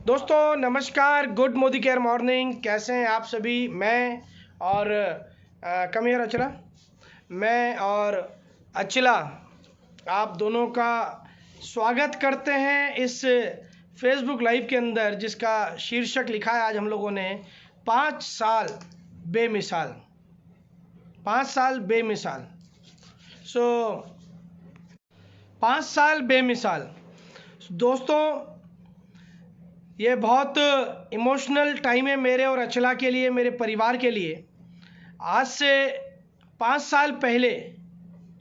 दोस्तों नमस्कार, good Modi care morning. कैसे हैं आप सभी? मैं और कम हियर अचला, मैं और अचला आप दोनों का स्वागत करते हैं इस फेसबुक लाइव के अंदर, जिसका शीर्षक लिखा है आज हम लोगों ने 5 साल बेमिसाल। 5 साल बेमिसाल। 5 साल बेमिसाल। दोस्तों ये बहुत इमोशनल टाइम है मेरे और अचला के लिए, मेरे परिवार के लिए। आज से 5 साल पहले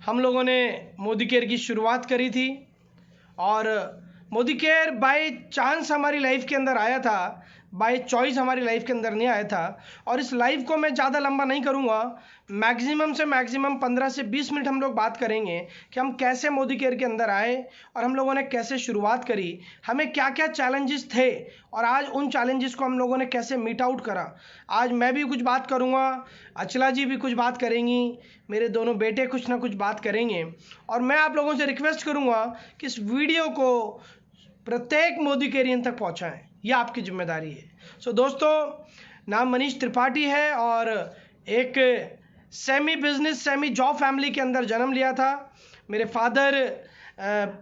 हम लोगों ने मोदी केयर की शुरुआत करी थी और मोदी केयर बाय चांस हमारी लाइफ के अंदर आया था, बाय चॉइस हमारी लाइफ के अंदर नहीं आया था। और इस लाइव को मैं ज़्यादा लंबा नहीं करूँगा, मैक्सिमम से मैक्सिमम 15 से 20 मिनट हम लोग बात करेंगे कि हम कैसे मोदी केयर के अंदर आए और हम लोगों ने कैसे शुरुआत करी, हमें क्या क्या चैलेंजेस थे और आज उन चैलेंजेस को हम लोगों ने कैसे मीट आउट करा। आज मैं भी कुछ बात करूँगा, अचला जी भी कुछ बात करेंगी, मेरे दोनों बेटे कुछ ना कुछ बात करेंगे। और मैं आप लोगों से रिक्वेस्ट करूँगा कि इस वीडियो को प्रत्येक मोदी केरियन तक पहुँचाएँ, यह आपकी जिम्मेदारी है। दोस्तों, नाम मनीष त्रिपाठी है और एक semi business semi job family के अंदर जन्म लिया था। मेरे फादर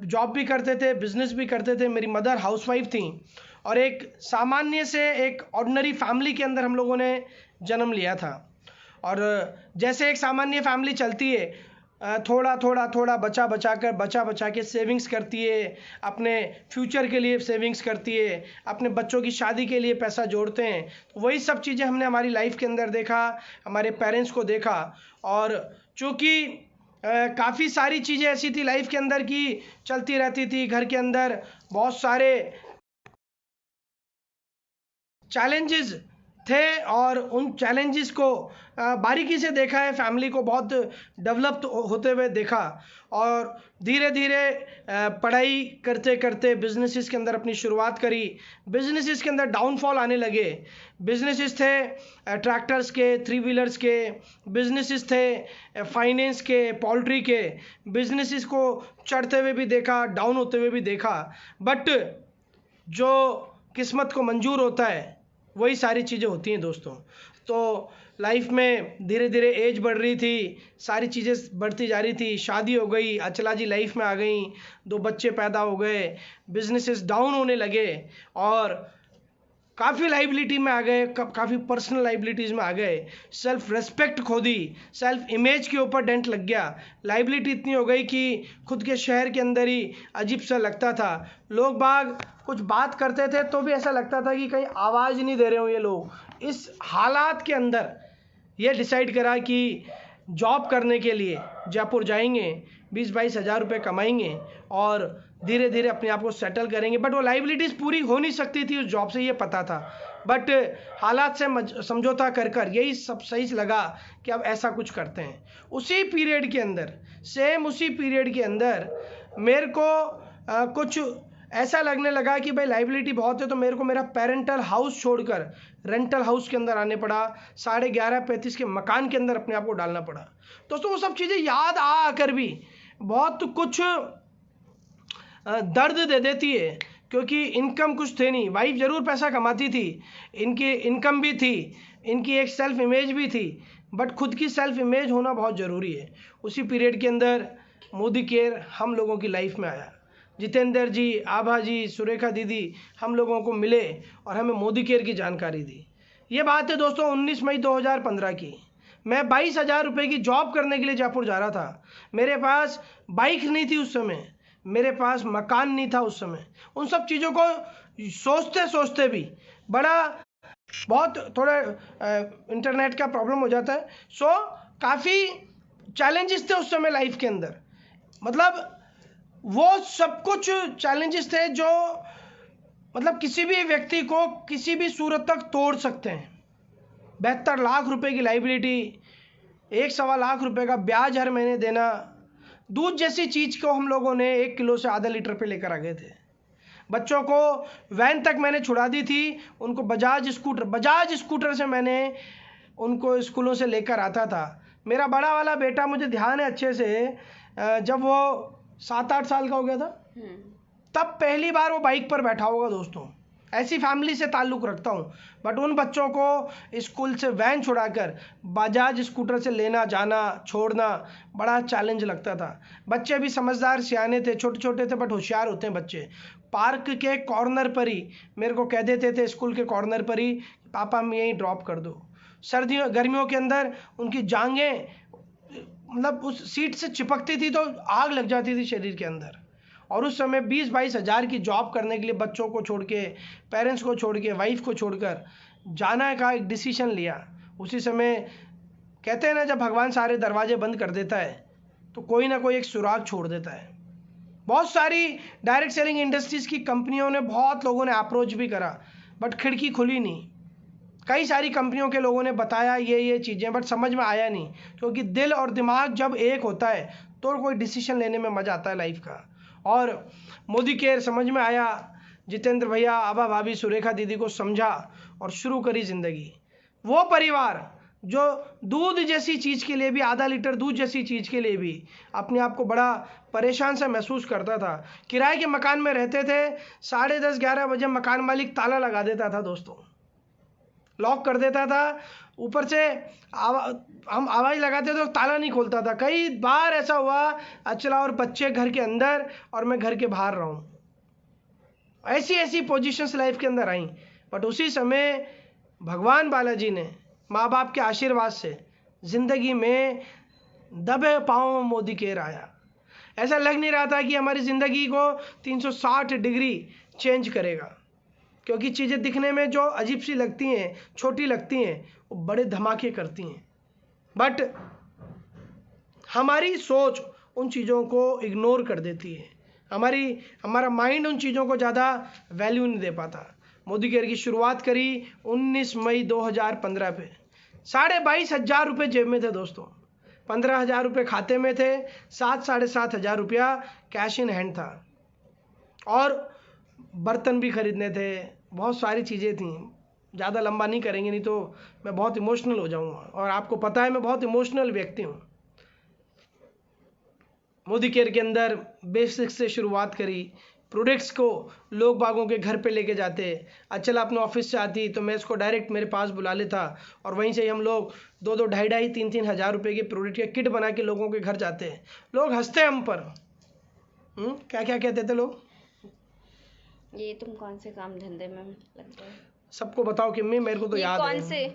जॉब भी करते थे, बिजनेस भी करते थे, मेरी मदर हाउसवाइफ थी और एक सामान्य से एक ऑर्डिनरी फैमिली के अंदर हम लोगों ने जन्म लिया था। और जैसे एक सामान्य फैमिली चलती है, थोड़ा बचा बचा के सेविंग्स करती है, अपने फ्यूचर के लिए सेविंग्स करती है, अपने बच्चों की शादी के लिए पैसा जोड़ते हैं। तो वही सब चीज़ें हमने हमारी लाइफ के अंदर देखा, हमारे पेरेंट्स को देखा। और चूँकि काफ़ी सारी चीज़ें ऐसी थी लाइफ के अंदर की चलती रहती थी, घर के अंदर बहुत सारे चैलेंजेस थे और उन चैलेंजेस को बारीकी से देखा है, फैमिली को बहुत डेवलप होते हुए देखा। और धीरे धीरे पढ़ाई करते करते बिजनेसेस के अंदर अपनी शुरुआत करी। बिजनेसेस के अंदर डाउनफॉल आने लगे। बिजनेसेस थे ट्रैक्टर्स के, 3 व्हीलर्स के, बिजनेसेस थे फाइनेंस के, पोल्ट्री के। बिजनेसेस को चढ़ते हुए भी देखा, डाउन होते हुए भी देखा, बट जो किस्मत को मंजूर होता है वही सारी चीज़ें होती हैं दोस्तों। तो लाइफ में धीरे धीरे एज बढ़ रही थी, सारी चीज़ें बढ़ती जा रही थी, शादी हो गई, अचला जी लाइफ में आ गई, 2 बच्चे पैदा हो गए, बिजनेसेस डाउन होने लगे और काफ़ी लाइबिलिटी में आ गए, काफ़ी पर्सनल लाइबिलिटीज़ में आ गए, सेल्फ रेस्पेक्ट खो दी, सेल्फ इमेज के ऊपर डेंट लग गया। लाइबिलिटी इतनी हो गई कि खुद के शहर के अंदर ही अजीब सा लगता था। लोग बाग कुछ बात करते थे तो भी ऐसा लगता था कि कहीं आवाज़ नहीं दे रहे हो ये लोग। इस हालात के अंदर ये डिसाइड करा कि जॉब करने के लिए जयपुर जाएंगे, 20-22 हज़ार रुपये कमाएंगे और धीरे धीरे अपने आप को सेटल करेंगे। बट वो लाइबिलिटीज़ पूरी हो नहीं सकती थी उस जॉब से, ये पता था। बट हालात से समझौता कर कर यही सब सही लगा कि अब ऐसा कुछ करते हैं। उसी पीरियड के अंदर, उसी पीरियड के अंदर मेरे को कुछ ऐसा लगने लगा कि भाई लाइबिलिटी बहुत है, तो मेरे को मेरा पेरेंटल हाउस छोड़कर रेंटल हाउस के अंदर आने पड़ा। 11.5-35 के मकान के अंदर अपने आप को डालना पड़ा। दोस्तों वो सब चीज़ें याद आकर भी बहुत कुछ दर्द दे देती है, क्योंकि इनकम कुछ थे नहीं। वाइफ ज़रूर पैसा कमाती थी, इनकी इनकम भी थी, इनकी एक सेल्फ इमेज भी थी, बट खुद की सेल्फ इमेज होना बहुत ज़रूरी है। उसी पीरियड के अंदर मोदी केयर हम लोगों की लाइफ में आया। जितेंद्र जी, आभा जी, सुरेखा दीदी हम लोगों को मिले और हमें मोदी केयर की जानकारी दी। ये बात है दोस्तों 19 मई 2015 की। मैं 22,000 रुपये की जॉब करने के लिए जयपुर जा रहा था। मेरे पास बाइक नहीं थी उस समय, मेरे पास मकान नहीं था उस समय। उन सब चीज़ों को सोचते सोचते भी बहुत थोड़ा इंटरनेट का प्रॉब्लम हो जाता है। काफ़ी चैलेंजेस थे उस समय लाइफ के अंदर। मतलब वो सब कुछ चैलेंजेस थे जो मतलब किसी भी व्यक्ति को किसी भी सूरत तक तोड़ सकते हैं। 72 लाख रुपए की लाइबिलिटी, 1-1.25 लाख रुपए का ब्याज हर महीने देना, दूध जैसी चीज़ को हम लोगों ने 1 किलो से आधा लीटर पे लेकर आ गए थे। बच्चों को वैन तक मैंने छुड़ा दी थी, उनको बजाज स्कूटर से मैंने उनको स्कूलों से लेकर आता था। मेरा बड़ा वाला बेटा, मुझे ध्यान है अच्छे से, जब वो 7-8 साल का हो गया था, तब पहली बार वो बाइक पर बैठा होगा दोस्तों। ऐसी फैमिली से ताल्लुक़ रखता हूँ। बट उन बच्चों को स्कूल से वैन छुड़ाकर बजाज स्कूटर से लेना जाना छोड़ना बड़ा चैलेंज लगता था। बच्चे भी समझदार सियाने थे, छोटे छोटे थे बट होशियार होते हैं बच्चे। पार्क के कॉर्नर पर ही मेरे को कह देते थे, स्कूल के कॉर्नर पर ही, पापा हम यहीं ड्रॉप कर दो। सर्दियों गर्मियों के अंदर उनकी जांघें मतलब उस सीट से चिपकती थी तो आग लग जाती थी शरीर के अंदर। और उस समय 20-22 हज़ार की जॉब करने के लिए बच्चों को छोड़ के, पेरेंट्स को छोड़ के, वाइफ को छोड़कर जाना का एक डिसीजन लिया। उसी समय कहते हैं ना, जब भगवान सारे दरवाजे बंद कर देता है तो कोई ना कोई एक सुराग छोड़ देता है। बहुत सारी डायरेक्ट सेलिंग इंडस्ट्रीज़ की कंपनियों ने, बहुत लोगों ने अप्रोच भी करा बट खिड़की खुली नहीं। कई सारी कंपनियों के लोगों ने बताया ये चीज़ें, बट समझ में आया नहीं, क्योंकि दिल और दिमाग जब एक होता है तो कोई डिसीजन लेने में मज़ा आता है लाइफ का। और मोदी केयर समझ में आया, जितेंद्र भैया, आभा भाभी, सुरेखा दीदी को समझा और शुरू करी ज़िंदगी। वो परिवार जो दूध जैसी चीज़ के लिए भी, आधा लीटर दूध जैसी चीज़ के लिए भी अपने आप को बड़ा परेशान सा महसूस करता था। किराए के मकान में रहते थे, 10:30-11 बजे मकान मालिक ताला लगा देता था दोस्तों, लॉक कर देता था। ऊपर से हम आवाज़ लगाते तो ताला नहीं खोलता था। कई बार ऐसा हुआ, अचला और बच्चे घर के अंदर और मैं घर के बाहर रहा हूँ। ऐसी ऐसी पोजीशंस लाइफ के अंदर आई। बट उसी समय भगवान बालाजी ने माँ बाप के आशीर्वाद से ज़िंदगी में दबे पाँव मोदी केयर आया। ऐसा लग नहीं रहा था कि हमारी ज़िंदगी को 360 डिग्री चेंज करेगा, क्योंकि चीज़ें दिखने में जो अजीब सी लगती हैं, छोटी लगती हैं, वो बड़े धमाके करती हैं। बट हमारी सोच उन चीज़ों को इग्नोर कर देती है। हमारा माइंड उन चीज़ों को ज़्यादा वैल्यू नहीं दे पाता। मोदी केयर की शुरुआत करी 19 मई 2015 पे। 22,500 रुपये जेब में थे दोस्तों, 15,000 रुपये खाते में थे, 7-7.5 हज़ार रुपया कैश इन हैंड था। और बर्तन भी खरीदने थे, बहुत सारी चीज़ें थी। ज़्यादा लंबा नहीं करेंगे, नहीं तो मैं बहुत इमोशनल हो जाऊंगा, और आपको पता है मैं बहुत इमोशनल व्यक्ति हूँ। मोदी केयर के अंदर बेसिक से शुरुआत करी। प्रोडक्ट्स को लोग बागों के घर पे लेके जाते। अच्छा, अपने ऑफिस से आती तो मैं इसको डायरेक्ट मेरे पास बुला लेता और वहीं से ही हम लोग 2-2, 2.5, 3-3 हज़ार रुपये के प्रोडक्ट के किट बना के लोगों के घर जाते। लोग हंसते हम पर। क्या क्या कहते थे लोग, ये तुम कौन से काम धंधे में लग गए? सबको बताओ कि मेरे को तो याद है।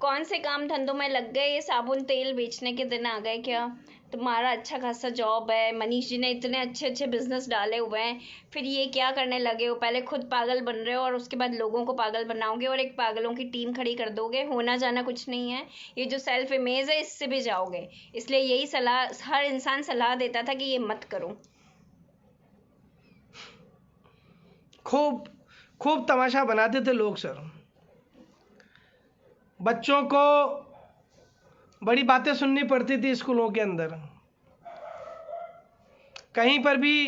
कौन से काम धंधों में लग गए? ये साबुन तेल बेचने के दिन आ गए क्या? तुम्हारा अच्छा खासा जॉब है, मनीष जी ने इतने अच्छे बिजनेस डाले हुए हैं, फिर ये क्या करने लगे हो? पहले खुद पागल बन रहे हो और उसके बाद लोगों को पागल बनाओगे और एक पागलों की टीम खड़ी कर दोगे। होना जाना कुछ नहीं है, ये जो सेल्फ इमेज है इससे भी जाओगे। इसलिए यही सलाह हर इंसान सलाह देता था कि ये मत करो। खूब तमाशा बनाते थे लोग सर। बच्चों को बड़ी बातें सुननी पड़ती थी स्कूलों के अंदर। कहीं पर भी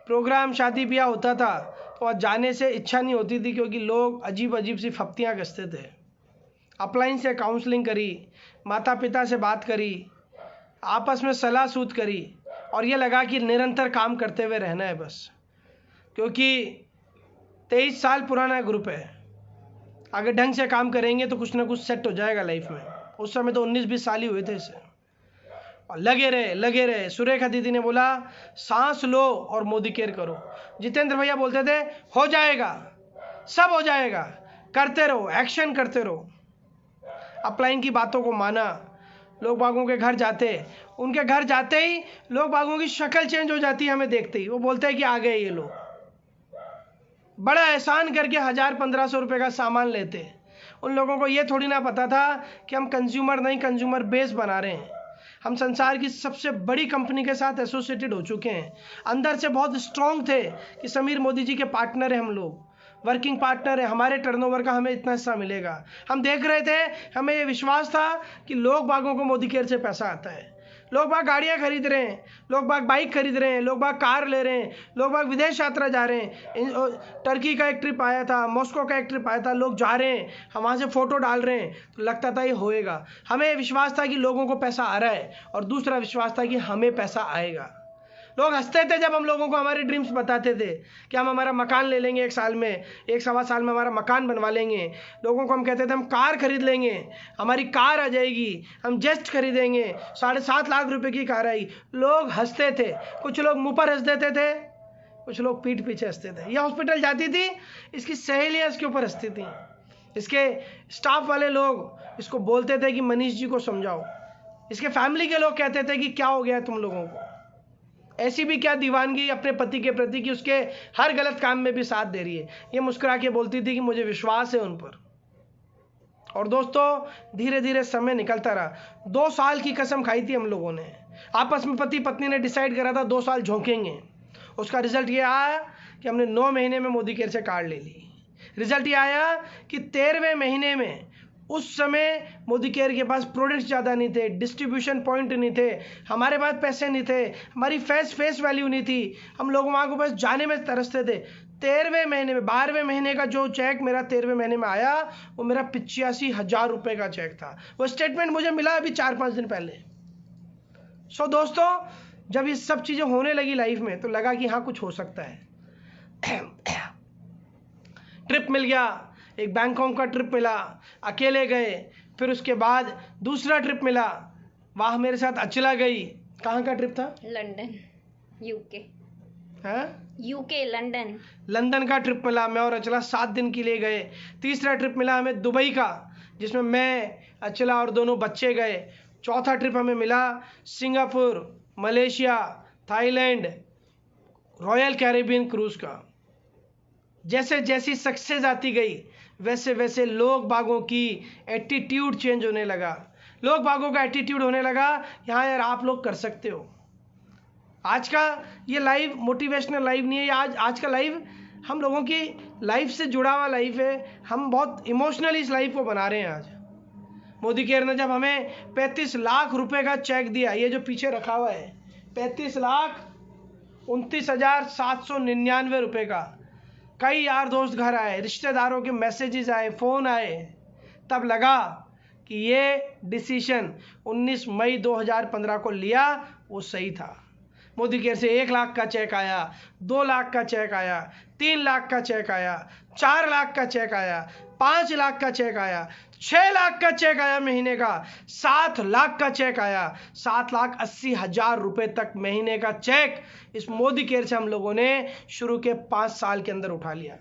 प्रोग्राम शादी ब्याह होता था तो जाने से इच्छा नहीं होती थी, क्योंकि लोग अजीब अजीब सी फप्तियाँ कसते थे। अपलाइन से काउंसलिंग करी, माता पिता से बात करी, आपस में सलाह सूद करी, और ये लगा कि निरंतर काम करते हुए रहना है बस, क्योंकि 23 साल पुराना ग्रुप है। अगर ढंग से काम करेंगे तो कुछ ना कुछ सेट हो जाएगा लाइफ में। उस समय तो 19-20 साल ही हुए थे इसे, और लगे रहे। सुरेखा दीदी ने बोला सांस लो और मोदी केयर करो। जितेंद्र भैया बोलते थे हो जाएगा, सब हो जाएगा, करते रहो, एक्शन करते रहो। अपलाइन की बातों को माना। लोग बागों के घर जाते, उनके घर जाते ही लोग बागों की शक्ल चेंज हो जाती है हमें देखते ही। वो बोलते हैं कि आ गए ये लोग, बड़ा एहसान करके 1,000-1,500 रुपये का सामान लेते। उन लोगों को ये थोड़ी ना पता था कि हम कंज्यूमर नहीं, कंज्यूमर बेस बना रहे हैं। हम संसार की सबसे बड़ी कंपनी के साथ एसोसिएटेड हो चुके हैं। अंदर से बहुत स्ट्रांग थे कि समीर मोदी जी के पार्टनर हैं हम लोग, वर्किंग पार्टनर है, हमारे टर्नओवर का हमें इतना हिस्सा मिलेगा। हम देख रहे थे, हमें ये विश्वास था कि लोग बागों को मोदी केयर से पैसा आता है। लोग बाग गाड़ियाँ खरीद रहे हैं, लोग बाग बाइक खरीद रहे हैं, लोग बाग कार ले रहे हैं, लोग बाग विदेश यात्रा जा रहे हैं। टर्की का एक ट्रिप आया था, मॉस्को का एक ट्रिप आया था, लोग जा रहे हैं, हम वहाँ से फ़ोटो डाल रहे हैं, तो लगता था ये होएगा। हमें विश्वास था कि लोगों को पैसा आ रहा है, और दूसरा विश्वास था कि हमें पैसा आएगा। लोग हंसते थे जब हम लोगों को हमारे ड्रीम्स बताते थे कि हम हमारा मकान ले लेंगे 1 साल में, 1-1.25 साल में हमारा मकान बनवा लेंगे। लोगों को हम कहते थे हम कार खरीद लेंगे, हमारी कार आ जाएगी, हम जेस्ट खरीदेंगे, 7.5 लाख रुपए की कार आई। लोग हंसते थे, कुछ लोग मुंह पर हंस देते थे, कुछ लोग पीठ पीछे हंसते थे। यह हॉस्पिटल जाती थी, इसकी सहेलियाँ इसके ऊपर हंसती थी, इसके स्टाफ वाले लोग इसको बोलते थे कि मनीष जी को समझाओ। इसके फैमिली के लोग कहते थे कि क्या हो गया तुम लोगों को, ऐसी भी क्या दीवानगी अपने पति के प्रति कि उसके हर गलत काम में भी साथ दे रही है। ये मुस्कुरा के बोलती थी कि मुझे विश्वास है उन पर। और दोस्तों धीरे धीरे समय निकलता रहा। 2 साल की कसम खाई थी हम लोगों ने, आपस में पति पत्नी ने डिसाइड करा था 2 साल झोंकेंगे। उसका रिजल्ट ये आया कि हमने 9 महीने में मोदी केयर से कार्ड ले ली। रिजल्ट ये आया कि 13वें महीने में, उस समय मोदी केयर के पास प्रोडक्ट्स ज़्यादा नहीं थे, डिस्ट्रीब्यूशन पॉइंट नहीं थे, हमारे पास पैसे नहीं थे, हमारी फेस वैल्यू नहीं थी, हम लोग वहाँ को बस जाने में तरसते थे। 13वें महीने में, 12वें महीने का जो चेक मेरा 13वें महीने में आया वो मेरा 85,000 रुपये का चेक था। वो स्टेटमेंट मुझे मिला अभी 4-5 दिन पहले। सो दोस्तों जब ये सब चीज़ें होने लगी लाइफ में तो लगा कि हाँ कुछ हो सकता है। ट्रिप मिल गया, एक बैंकॉक का ट्रिप मिला, अकेले गए। फिर उसके बाद दूसरा ट्रिप मिला, वहाँ मेरे साथ अचला गई। कहाँ का ट्रिप था? London, UK. हाँ, यूके, लंदन। लंदन का ट्रिप मिला, मैं और अचला 7 दिन के लिए गए। तीसरा ट्रिप मिला हमें दुबई का, जिसमें मैं, अचला और दोनों बच्चे गए। चौथा ट्रिप हमें मिला Singapore, Malaysia, Thailand, royal Caribbean cruise का। जैसे जैसी सक्सेस आती गई वैसे वैसे लोग बागों की एटीट्यूड चेंज होने लगा। लोग बागों का एटीट्यूड होने लगा, हाँ यार आप लोग कर सकते हो। आज का ये लाइव मोटिवेशनल लाइव नहीं है, आज का लाइव हम लोगों की लाइफ से जुड़ा हुआ लाइफ है। हम बहुत इमोशनली इस लाइफ को बना रहे हैं। आज मोदी केयर ने जब हमें 35 लाख रुपए का चेक दिया, ये जो पीछे रखा हुआ है 35,29,799 रुपए का, कई यार दोस्त घर आए, रिश्तेदारों के मैसेजेस आए, फ़ोन आए, तब लगा कि ये डिसीजन 19 मई 2015 को लिया वो सही था। मोदी केयर से 1 लाख का चेक आया, 2 लाख का चेक आया, 3 लाख का चेक आया, 4 लाख का चेक आया, 5 लाख का चेक आया, 6 लाख का चेक आया महीने का, 7 लाख का चेक आया, 7,80,000 रुपए तक महीने का चेक इस मोदी केयर से हम लोगों ने शुरू के 5 साल के अंदर उठा लिया।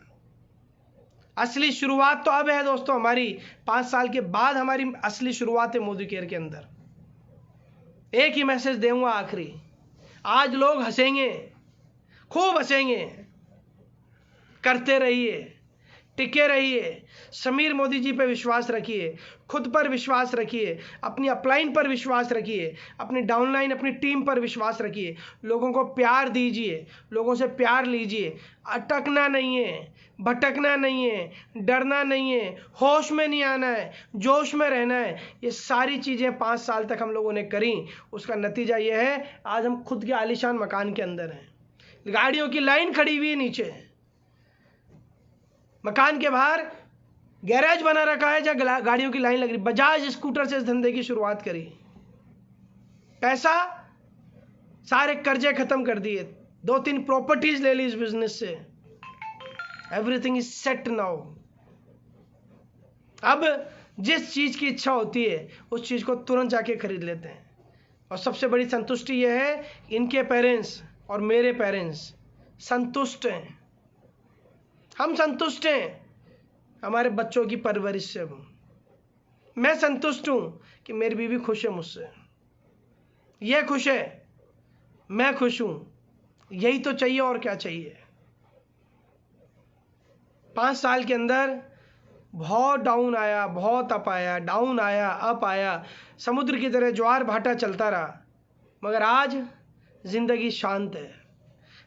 असली शुरुआत तो अब है दोस्तों हमारी, 5 साल के बाद हमारी असली शुरुआत है मोदी केयर के अंदर। एक ही मैसेज दूंगा आखिरी, आज लोग हंसेंगे, खूब हंसेंगे, करते रहिए, टिके रहिए। समीर मोदी जी पे विश्वास रखिए, खुद पर विश्वास रखिए, अपनी अपलाइन पर विश्वास रखिए, अपनी डाउनलाइन, अपनी टीम पर विश्वास रखिए। लोगों को प्यार दीजिए, लोगों से प्यार लीजिए। अटकना नहीं है, भटकना नहीं है, डरना नहीं है, होश में नहीं आना है, जोश में रहना है। ये सारी चीज़ें 5 साल तक हम लोगों ने करी। उसका नतीजा ये है आज हम खुद के आलीशान मकान के अंदर हैं, गाड़ियों की लाइन खड़ी हुई है नीचे, मकान के बाहर गैरेज बना रखा है जहाँ गाड़ियों की लाइन लग रही। बजाज स्कूटर से इस धंधे की शुरुआत करी, पैसा, सारे कर्जे खत्म कर दिए, 2-3 प्रॉपर्टीज ले ली इस बिजनेस से। Everything is set now. अब जिस चीज की इच्छा होती है उस चीज को तुरंत जाके खरीद लेते हैं। और सबसे बड़ी संतुष्टि यह है इनके पेरेंट्स और मेरे पेरेंट्स संतुष्ट हैं, हम संतुष्ट हैं हमारे बच्चों की परवरिश से। मैं संतुष्ट हूं कि मेरी बीवी खुश है मुझसे, ये खुश है, मैं खुश हूं। यही तो चाहिए, और क्या चाहिए। 5 साल के अंदर बहुत डाउन आया, बहुत अप आया, डाउन आया, अप आया, समुद्र की तरह ज्वार भाटा चलता रहा, मगर आज जिंदगी शांत है।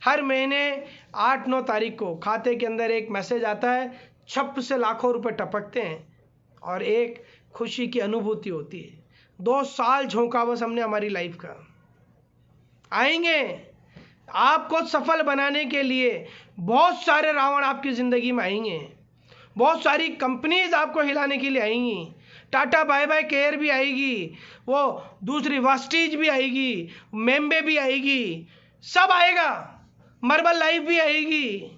हर महीने 8-9 तारीख को खाते के अंदर एक मैसेज आता है, छप से लाखों रुपए टपकते हैं और एक खुशी की अनुभूति होती है। 2 साल झोंका बस हमने हमारी लाइफ का। आएंगे आपको सफल बनाने के लिए, बहुत सारे रावण आपकी ज़िंदगी में आएंगे, बहुत सारी कंपनीज आपको हिलाने के लिए आएंगी। टाटा बाय बाय केयर भी आएगी, वो दूसरी वास्टीज भी आएगी, मेम्बे भी आएगी, सब आएगा, मार्बल लाइफ भी आएगी,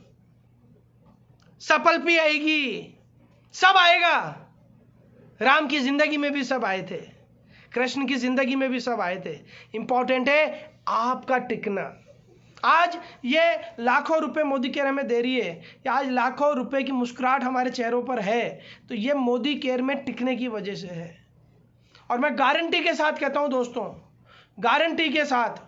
सफल भी आएगी, सब आएगा। राम की जिंदगी में भी सब आए थे, कृष्ण की जिंदगी में भी सब आए थे। इंपॉर्टेंट है आपका टिकना। आज ये लाखों रुपए मोदी केयर हमें दे रही है, या आज लाखों रुपए की मुस्कुराहट हमारे चेहरों पर है, तो ये मोदी केयर में टिकने की वजह से है। और मैं गारंटी के साथ कहता हूं दोस्तों, गारंटी के साथ,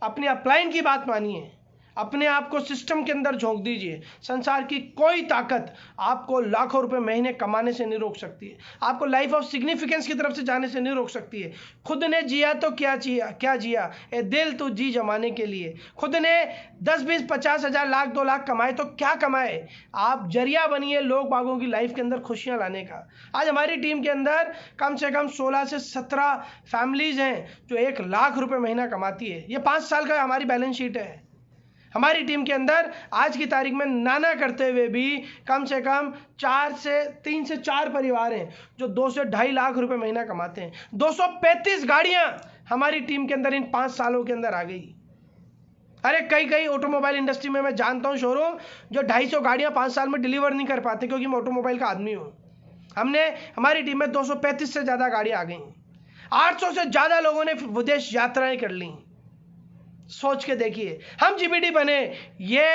अपनी अपलाइन की बात मानिए, अपने आप को सिस्टम के अंदर झोंक दीजिए। संसार की कोई ताकत आपको लाखों रुपए महीने कमाने से नहीं रोक सकती है, आपको लाइफ ऑफ सिग्निफिकेंस की तरफ से जाने से नहीं रोक सकती है। खुद ने जिया तो क्या जिया, ए दिल तो जी जमाने के लिए। खुद ने 10, 20, 50 हजार, लाख, 2 लाख कमाए तो क्या कमाए, आप जरिया बनिए लोग बागों की लाइफ के अंदर खुशियां लाने का। आज हमारी टीम के अंदर कम से कम 16 से 17 फैमिलीज हैं जो 1 लाख रुपए महीना कमाती है। ये 5 साल का हमारी बैलेंस शीट है। हमारी टीम के अंदर आज की तारीख में नाना करते हुए भी कम से कम 3 से 4 परिवार हैं जो 2 से 2.5 लाख रुपए महीना कमाते हैं। 235 गाड़ियां हमारी टीम के अंदर इन 5 सालों के अंदर आ गई। अरे कई ऑटोमोबाइल इंडस्ट्री में मैं जानता हूं शोरूम जो 250 गाड़ियां 5 साल में डिलीवर नहीं कर पाते, क्योंकि मैं ऑटोमोबाइल का आदमी हूं। हमारी टीम में 235 से ज्यादा गाड़ियां आ गई, 800 से ज्यादा लोगों ने विदेश यात्राएं कर ली। सोच के देखिए, हम जीबीडी बने, ये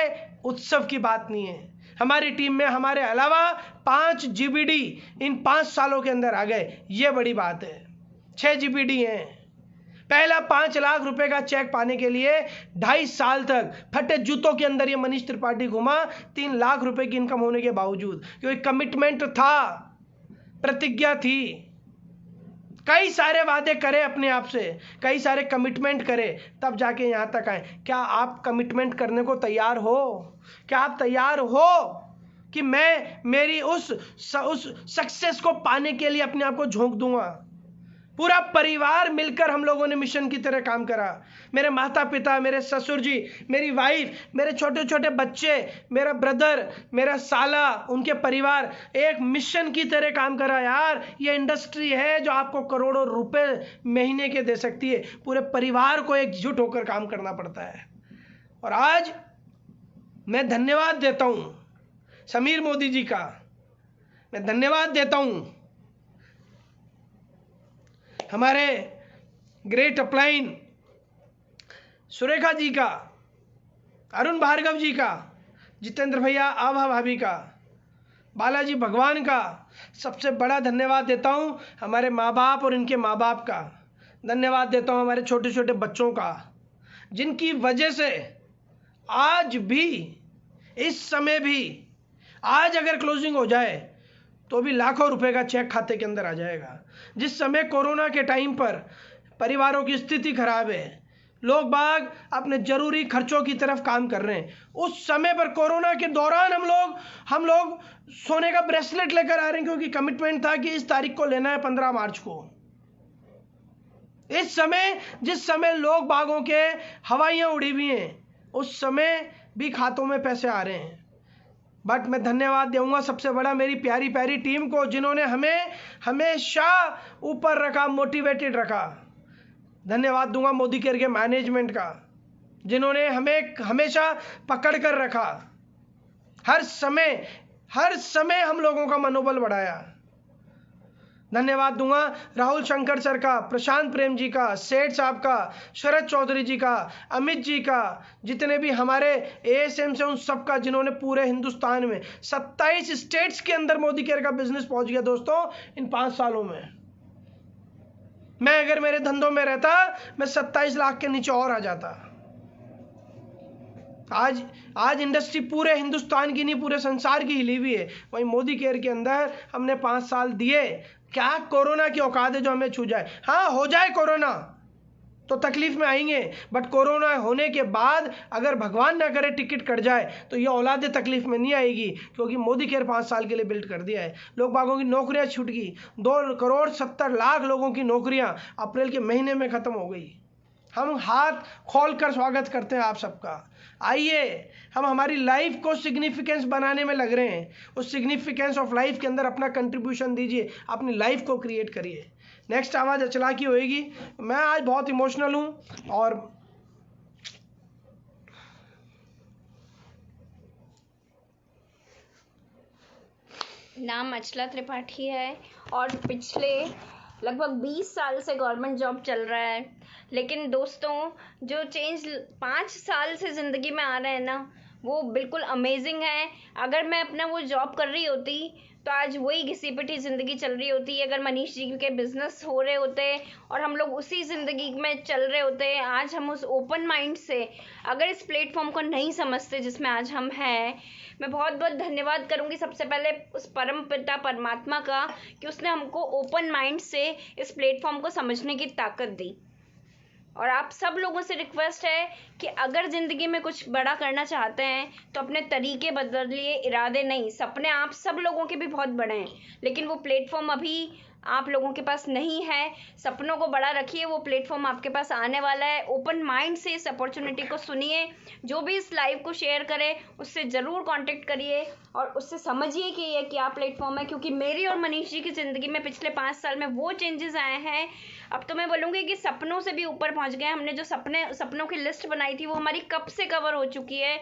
उत्सव की बात नहीं है। हमारी टीम में हमारे अलावा 5 जीबीडी इन 5 सालों के अंदर आ गए, ये बड़ी बात है। 6 जीबीडी हैं। पहला 5 लाख रुपए का चेक पाने के लिए 2.5 साल तक फटे जूतों के अंदर ये मनीष त्रिपाठी घुमा, 3 लाख रुपए की इनकम होने के बावजूद, क्योंकि कमिटमेंट था, प्रतिज्ञा थी। कई सारे वादे करे अपने आप से, कई सारे कमिटमेंट करे, तब जाके यहां तक आए। क्या आप कमिटमेंट करने को तैयार हो? क्या आप तैयार हो कि मैं मेरी उस सक्सेस को पाने के लिए अपने आप को झोंक दूंगा? पूरा परिवार मिलकर हम लोगों ने मिशन की तरह काम करा। मेरे माता पिता, मेरे ससुर जी, मेरी वाइफ, मेरे छोटे छोटे बच्चे, मेरा ब्रदर, मेरा साला, उनके परिवार एक मिशन की तरह काम करा। यार ये इंडस्ट्री है जो आपको करोड़ों रुपए महीने के दे सकती है। पूरे परिवार को एकजुट होकर काम करना पड़ता है। और आज मैं धन्यवाद देता हूं समीर मोदी जी का, मैं धन्यवाद देता हूं हमारे ग्रेट अपलाइन सुरेखा जी का, अरुण भार्गव जी का, जितेंद्र भैया, आभा भाभी का, बालाजी भगवान का। सबसे बड़ा धन्यवाद देता हूं हमारे माँ बाप और इनके माँ बाप का। धन्यवाद देता हूं हमारे छोटे छोटे बच्चों का, जिनकी वजह से आज भी, इस समय भी, आज अगर क्लोजिंग हो जाए तो भी लाखों रुपए का चेक खाते के अंदर आ जाएगा। जिस समय कोरोना के टाइम पर परिवारों की स्थिति खराब है, लोग बाग अपने जरूरी खर्चों की तरफ काम कर रहे हैं, उस समय पर कोरोना के दौरान हम लोग सोने का ब्रेसलेट लेकर आ रहे हैं, क्योंकि कमिटमेंट था कि इस तारीख को लेना है, 15 मार्च को। इस समय जिस समय लोग बागों के हवाइयां उड़ी हुई हैं, उस समय भी खातों में पैसे आ रहे हैं। बट मैं धन्यवाद दूंगा सबसे बड़ा मेरी प्यारी प्यारी टीम को, जिन्होंने हमें हमेशा ऊपर रखा, मोटिवेटेड रखा। धन्यवाद दूंगा मोदी केयर के मैनेजमेंट का, जिन्होंने हमें हमेशा पकड़ कर रखा। हर समय हम लोगों का मनोबल बढ़ाया। धन्यवाद दूंगा राहुल शंकर सर का, प्रशांत प्रेम जी का, सेठ साहब का, शरद चौधरी जी का, अमित जी का, जितने भी हमारे एएसएम से उन सब का, जिन्होंने पूरे हिंदुस्तान में 27 स्टेट्स के अंदर मोदी केयर का बिजनेस पहुंच गया दोस्तों इन 5 सालों में। मैं अगर मेरे धंधों में रहता, मैं 27 लाख के नीचे और आ जाता। आज इंडस्ट्री पूरे हिंदुस्तान की नहीं, पूरे संसार की हिली हुई है। वहीं मोदी केयर के अंदर हमने 5 साल दिए। क्या कोरोना की औकात है जो हमें छू जाए? हाँ, हो जाए कोरोना तो तकलीफ में आएंगे, बट कोरोना होने के बाद अगर भगवान ना करे टिकट कट जाए तो ये औलादे तकलीफ में नहीं आएगी, क्योंकि मोदी केयर 5 साल के लिए बिल्ड कर दिया है। लोग बागों की नौकरियां छूट गई, 2,70,00,000 लोगों की नौकरियां अप्रैल के महीने में खत्म हो गई। हम हाथ खोलकर स्वागत करते हैं आप सबका। आइए हम हमारी लाइफ को सिग्निफिकेंस बनाने में लग रहे हैं। उस सिग्निफिकेंस ऑफ लाइफ के अंदर अपना कंट्रीब्यूशन दीजिए, अपनी लाइफ को क्रिएट करिए। नेक्स्ट आवाज़ अचला की होएगी। मैं आज बहुत इमोशनल हूँ और नाम अचला त्रिपाठी है और पिछले लगभग 20 साल से गवर्नमेंट जॉब चल रहा है। लेकिन दोस्तों, जो चेंज 5 साल से ज़िंदगी में आ रहे हैं ना, वो बिल्कुल अमेजिंग है। अगर मैं अपना वो जॉब कर रही होती तो आज वही घिसी पिटी ज़िंदगी चल रही होती। अगर मनीष जी के बिजनेस हो रहे होते और हम लोग उसी ज़िंदगी में चल रहे होते, आज हम उस ओपन माइंड से अगर इस प्लेटफॉर्म को नहीं समझते जिसमें आज हम हैं। मैं बहुत बहुत धन्यवाद करूंगी सबसे पहले उस परम पिता परमात्मा का कि उसने हमको ओपन माइंड से इस प्लेटफॉर्म को समझने की ताकत दी। और आप सब लोगों से रिक्वेस्ट है कि अगर ज़िंदगी में कुछ बड़ा करना चाहते हैं तो अपने तरीके बदलिए, इरादे नहीं। सपने आप सब लोगों के भी बहुत बड़े हैं, लेकिन वो प्लेटफॉर्म अभी आप लोगों के पास नहीं है। सपनों को बड़ा रखिए, वो प्लेटफॉर्म आपके पास आने वाला है। ओपन माइंड से इस अपॉर्चुनिटी को सुनिए। जो भी इस लाइव को शेयर करे उससे ज़रूर कांटेक्ट करिए और उससे समझिए कि ये क्या प्लेटफॉर्म है, क्योंकि मेरी और मनीष जी की ज़िंदगी में पिछले 5 साल में वो चेंजेस आए हैं। अब तो मैं बोलूँगी कि सपनों से भी ऊपर पहुँच गए। हमने जो सपनों की लिस्ट बनाई थी वो हमारी कब से कवर हो चुकी है।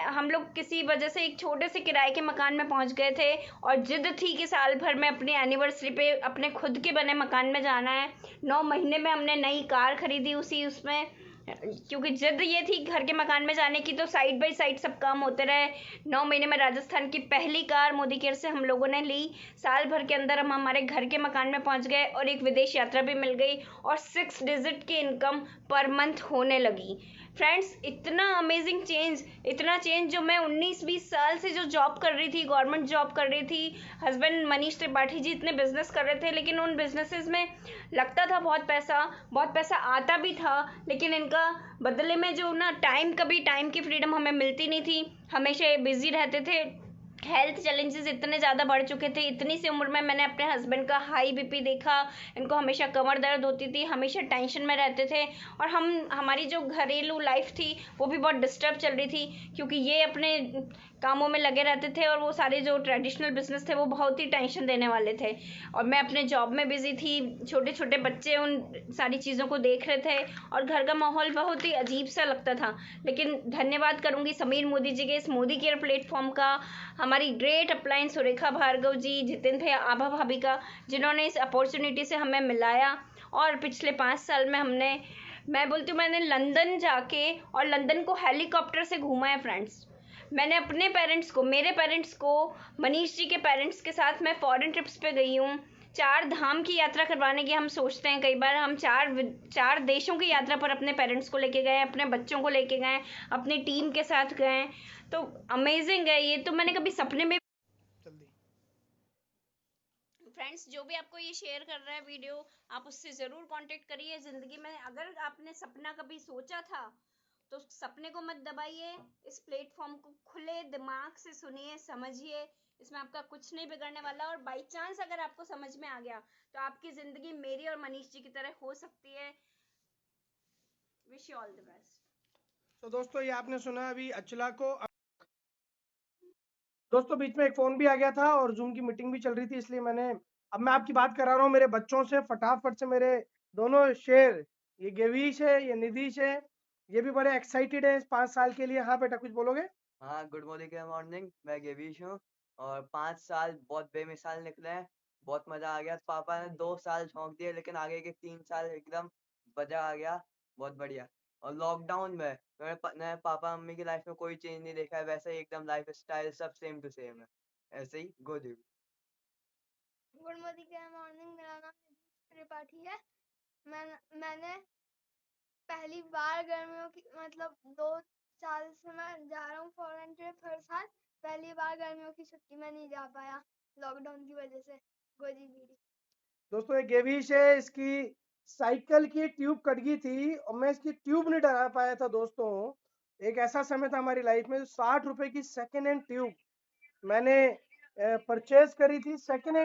हम लोग किसी वजह से एक छोटे से किराए के मकान में पहुंच गए थे और जिद थी कि साल भर में अपनी एनिवर्सरी पे अपने खुद के बने मकान में जाना है। 9 महीने में हमने नई कार खरीदी उसमें, क्योंकि जिद ये थी घर के मकान में जाने की, तो साइड बाय साइड सब काम होते रहे। 9 महीने में राजस्थान की पहली कार मोदी केयर से हम लोगों ने ली। साल भर के अंदर हम हमारे घर के मकान में पहुंच गए और एक विदेश यात्रा भी मिल गई और 6 डिजिट की इनकम पर मंथ होने लगी। फ्रेंड्स, इतना चेंज जो मैं 19-20 साल से जो जॉब कर रही थी, गवर्नमेंट जॉब कर रही थी। हस्बैंड मनीष त्रिपाठी जी इतने बिजनेस कर रहे थे, लेकिन उन बिजनेसेस में लगता था बहुत पैसा आता भी था, लेकिन इनका बदले में जो ना कभी टाइम की फ्रीडम हमें मिलती नहीं थी। हमेशा ये बिजी रहते थे। हेल्थ चैलेंजेस इतने ज़्यादा बढ़ चुके थे। इतनी सी उम्र में मैंने अपने हस्बैंड का हाई बीपी देखा। इनको हमेशा कमर दर्द होती थी, हमेशा टेंशन में रहते थे और हमारी जो घरेलू लाइफ थी वो भी बहुत डिस्टर्ब चल रही थी, क्योंकि ये अपने कामों में लगे रहते थे और वो सारे जो ट्रेडिशनल बिजनेस थे वो बहुत ही टेंशन देने वाले थे और मैं अपने जॉब में बिजी थी। छोटे छोटे बच्चे उन सारी चीज़ों को देख रहे थे और घर का माहौल बहुत ही अजीब सा लगता था। लेकिन धन्यवाद करूंगी समीर मोदी जी के इस मोदी केयर प्लेटफॉर्म का, हमारी ग्रेट अपलाइन सुरेखा भार्गव जी, जितेंद्र भैया, आभा भाभी का, जिन्होंने इस अपॉर्चुनिटी से हमें मिलाया। और पिछले 5 साल में मैं बोलती हूँ, मैंने लंदन जाके और लंदन को हेलीकॉप्टर से घूमा है फ्रेंड्स। मैंने मेरे पेरेंट्स को, मनीष जी के पेरेंट्स के साथ मैं फॉरेन ट्रिप्स पे गई हूँ। 4 धाम की यात्रा करवाने की हम सोचते हैं, कई बार हम चार देशों की यात्रा पर अपने पेरेंट्स को लेके गए, अपने बच्चों को लेके गए, अपनी टीम के साथ गए। तो अमेजिंग है ये, तो मैंने कभी सपने में। फ्रेंड्स, जो भी आपको ये शेयर कर रहा है वीडियो, आप उससे ज़रूर कांटेक्ट करिए। ज़िंदगी में अगर आपने सपना कभी सोचा था तो सपने को मत दबाइए। इस प्लेटफॉर्म को खुले दिमाग से सुनिए, समझिए। इसमें आपका कुछ नहीं बिगड़ने वाला और बाई चांस अगर आपको समझ में आ गया तो आपकी ज़िंदगी मेरी और मनीष जी की तरह हो सकती है। Wish you all the best. तो दोस्तों, ये आपने सुना अभी अचला को। दोस्तों, बीच में एक फ़ोन भी आ गया था और ज़ूम की मीटिंग भी चल रही थी, इसलिए अब मैं आपकी बात करा रहा हूँ मेरे बच्चों से। फटाफट से मेरे दोनों शेर, ये गेवीश है, ये निधीश है, ये भी बड़े एक्साइटेड है इस 5 साल के लिए। हाँ बेटा, कुछ बोलोगे? हाँ, गुड मॉर्निंग। मैं गेवीश हूँ और 5 साल बहुत बेमिसाल निकले हैं। बहुत मजा आ गया। पापा ने 2 साल झोंक दिए, लेकिन आगे के 3 साल एकदम मजा आ गया। बहुत बढ़िया। और लॉकडाउन में मैंने पापा मम्मी की लाइफ में कोई चेंज नहीं देखा है, वैसे ही एकदम लाइफ स्टाइल सब सेम टू सेम है। ऐसे ही गुड। Good morning. मेरा नाम निधीश त्रिपाठी है। मैंने पहली बार गर्मियों की मतलब 2 साल से मैं जा रहा हूँ फॉरेन ट्रिप हर साल। पहली बार गर्मियों की छुट्टी में नहीं जा पाया लॉकडाउन की वजह से। गोजी बीड़ी। दोस्तों, ये गेवीश है, इसकी साइकिल की ट्यूब कट गई थी और मैं इसकी ट्यूब नहीं डरा पाया था। दोस्तों, एक ऐसा समय था हमारी लाइफ में, 60 रुपए की सेकेंड हैंड ट्यूब मैंने परचेज करी थी। सेकेंड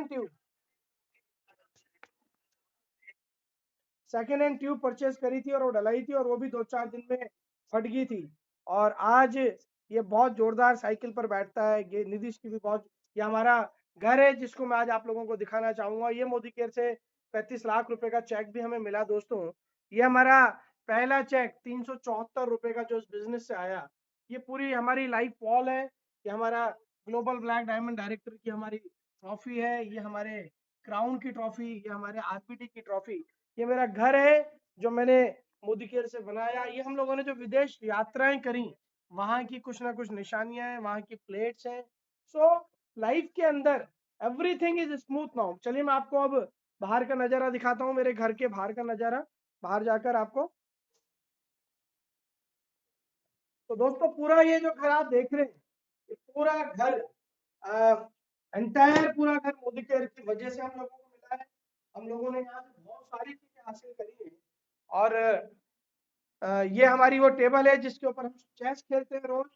हैंड ट्यूब परचेज करी थी और वो डलाई थी और वो भी 2-4 दिन में फट गई थी। और आज ये बहुत जोरदार साइकिल पर बैठता है। ये नीतीश की भी बहुत, ये हमारा घर है जिसको मैं आज आप लोगों को दिखाना चाहूंगा। ये मोदी केयर से 35 लाख रुपए का चेक भी हमें मिला। दोस्तों, ये हमारा पहला चेक 374 रुपए का जो इस बिजनेस से आया। ये पूरी हमारी लाइफ पॉल है। ये हमारा ग्लोबल ब्लैक डायमंड डायरेक्टर की हमारी ट्रॉफी है, ये हमारे क्राउन की ट्रॉफी, ये हमारे आरपीटी की ट्रॉफी, ये मेरा घर है जो मैंने मोदी केयर से बनाया। ये हम लोगों ने जो विदेश यात्राएं करी वहां की कुछ ना कुछ निशानियां हैं, वहां की प्लेट्स हैं। सो लाइफ के अंदर एवरीथिंग इज स्मूथ नाउ। चलिए मैं आपको अब बाहर का नजारा दिखाता हूँ, मेरे घर के बाहर का नजारा, बाहर जाकर आपको। तो दोस्तों पूरा ये जो घर आप देख रहे हैं, ये पूरा घर, एंटायर पूरा घर मोदी केयर की वजह से हम लोगों को मिला है। हम लोगों ने यहाँ से बहुत सारी चीजें हासिल करी है। और ये हमारी वो टेबल है जिसके ऊपर हम चेस खेलते हैं रोज,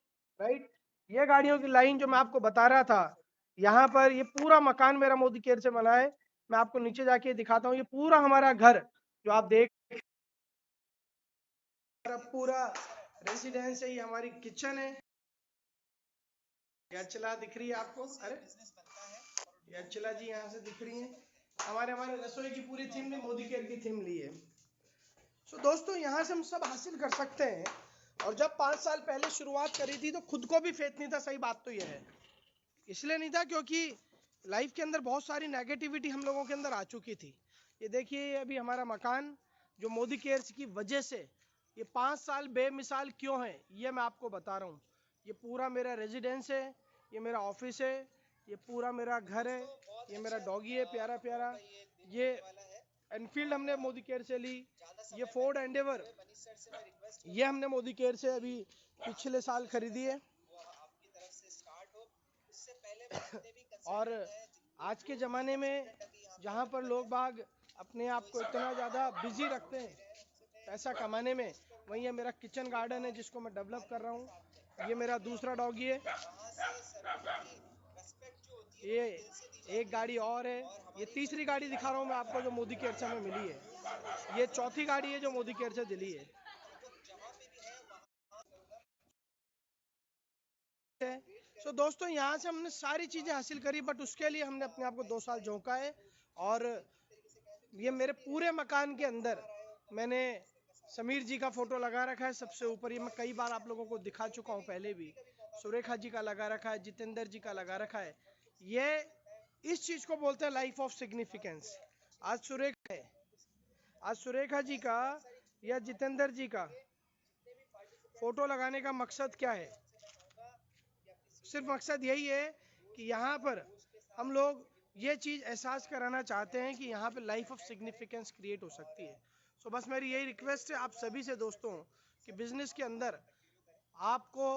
राइट। ये गाड़ियों की लाइन जो मैं आपको बता रहा था, यहाँ पर ये पूरा मकान मेरा मोदी केयर से बना है। मैं आपको नीचे जाके दिखाता हूँ, ये पूरा हमारा घर जो आप देख, पूरा रेसिडेंस है, ये हमारी किचन है। ये चला दिख रही है आपको, अरे ये चला जी यहाँ से दिख रही है। हमारे हमारे रसोई की पूरी थीम ने मोदी केयर की थीम ली है। सो दोस्तों यहाँ से हम सब हासिल कर सकते हैं। और जब 5 साल पहले शुरुआत करी थी तो खुद को भी फेथ नहीं था, सही बात तो यह है। इसलिए नहीं था क्योंकि लाइफ के अंदर बहुत सारी नेगेटिविटी हम लोगों के अंदर आ चुकी थी। ये देखिए अभी हमारा मकान जो मोदी केयर्स की वजह से ये 5 साल बेमिसाल क्यों है, ये मैं आपको बता रहा हूँ। ये पूरा मेरा रेजिडेंस है, ये मेरा ऑफिस है, ये पूरा मेरा घर है, ये मेरा डॉगी है प्यारा प्यारा। ये एनफील्ड हमने मोदी केयर से ली, ये फोर्ड एंडेवर ये हमने मोदी केयर से अभी पिछले साल खरीदी है। और आज के ज़माने में जहाँ पर लोग बाग अपने आप को इतना ज़्यादा बिजी रखते हैं पैसा कमाने में, वहीं ये मेरा किचन गार्डन है जिसको मैं डेवलप कर रहा हूँ। ये मेरा दूसरा डॉगी है, ये एक गाड़ी और है, ये तीसरी गाड़ी दिखा रहा हूँ मैं आपको जो मोदी केयर से हमें मिली है। ये चौथी गाड़ी है जो मोदी केयर से दिली है। सो दोस्तों यहाँ से हमने सारी चीज़ें हासिल करी, बट उसके लिए हमने अपने आप को 2 साल झोंका है। और ये मेरे पूरे मकान के अंदर मैंने समीर जी का फोटो लगा रखा है सबसे ऊपर। ये मैं कई बार आप लोगों को दिखा चुका हूँ पहले भी। सुरेखा जी का लगा रखा है, जितेंद्र जी का लगा रखा है। ये इस चीज को बोलते हैं लाइफ ऑफ सिग्निफिकेंस। आज सुरेखा है, आज सुरेखा जी का या जितेंद्र जी का फोटो लगाने का मकसद क्या है? सिर्फ मकसद यही है कि यहाँ पर हम लोग ये चीज़ एहसास कराना चाहते हैं कि यहाँ पे लाइफ ऑफ सिग्निफिकेंस क्रिएट हो सकती है। सो बस मेरी यही रिक्वेस्ट है आप सभी से दोस्तों कि बिजनेस के अंदर आपको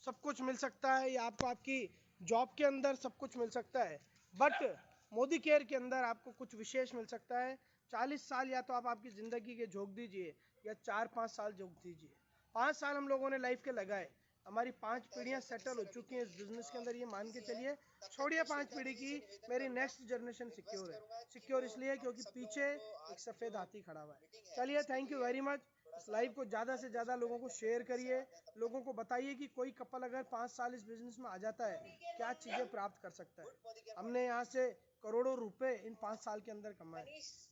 सब कुछ मिल सकता है या आपको आपकी जॉब के अंदर सब कुछ मिल सकता है, बट मोदी केयर के अंदर आपको कुछ विशेष मिल सकता है। 40 साल या तो आप आपकी ज़िंदगी के झोंक दीजिए या 4-5 साल झोंक दीजिए। 5 साल हम लोगों ने लाइफ के लगाए, हमारी 5 पीढ़ियां सेटल हो चुकी हैं इस बिजनेस के अंदर, ये मान के चलिए। छोड़िए 5 पीढ़ी की, मेरी नेक्स्ट जनरेशन सिक्योर है। सिक्योर इसलिए क्योंकि पीछे एक सफ़ेद हाथी खड़ा हुआ है। चलिए थैंक यू वेरी मच। इस लाइव को ज़्यादा से ज़्यादा लोगों को शेयर करिए, लोगों को बताइए कि कोई कपल अगर 5 साल इस बिजनेस में आ जाता है क्या चीज़ें प्राप्त कर सकता है। हमने यहाँ से करोड़ों रुपए इन 5 साल के अंदर कमाए,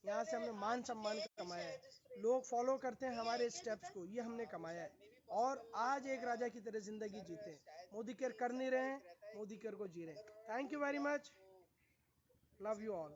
यहाँ से हमने मान सम्मान कमाया है, लोग फॉलो करते हैं हमारे स्टेप्स को, ये हमने कमाया है। और आज एक राजा की तरह जिंदगी जीते हैं। मोदी केयर कर नहीं रहे हैं, मोदी केयर को जी रहे हैं। Thank you very much, love you all.